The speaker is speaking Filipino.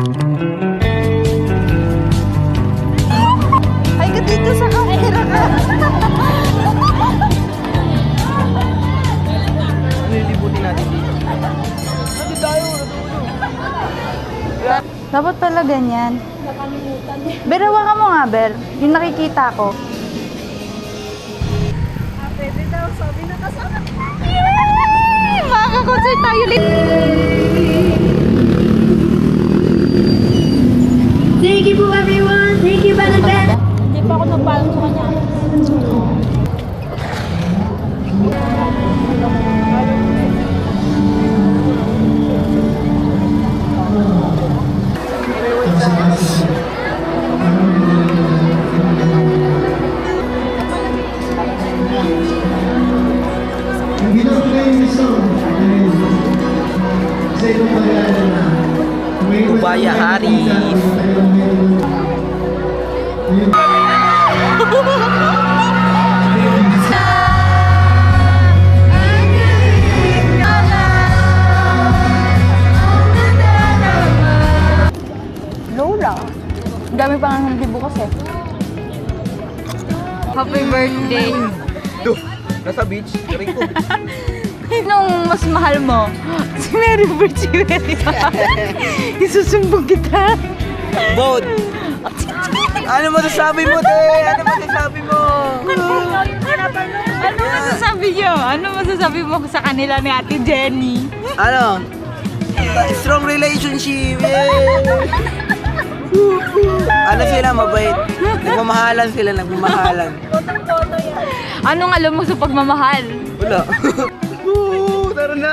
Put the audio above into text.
Ay ka dito sa camera ka. Ano yung libutin natin dito? Ano tayo? Dapat pala ganyan. Ber, hawakan mo nga, Ber. Yung nakikita ko. Pwede daw, sabi na kasama. Yay! Makaka-concert tayo ulit. Thank you po everyone. Thank you, Bernadette. Hindi pa ako nagbalong sa kanya. Ang ginawa yung song sa ibang pag-aaral na Ubaya Hari. Lola. Ang dami pa nga hindi bukas eh. Happy birthday. Duh, nasa beach. Kari ko. Nung mas mahal mo, si Mary Bird, si Mary. Isusumbong kita. Boat. Ano masasabi mo, te? Ano masasabi mo? Ano masasabi niyo? Ano masasabi mo sa kanila ni Ate Jenny? Ano? Strong relationship. Yay! Ano sila, mabait. Nagmamahalan sila, nagmamahalan. Anong alam mo sa pagmamahal? Wala. Tara na!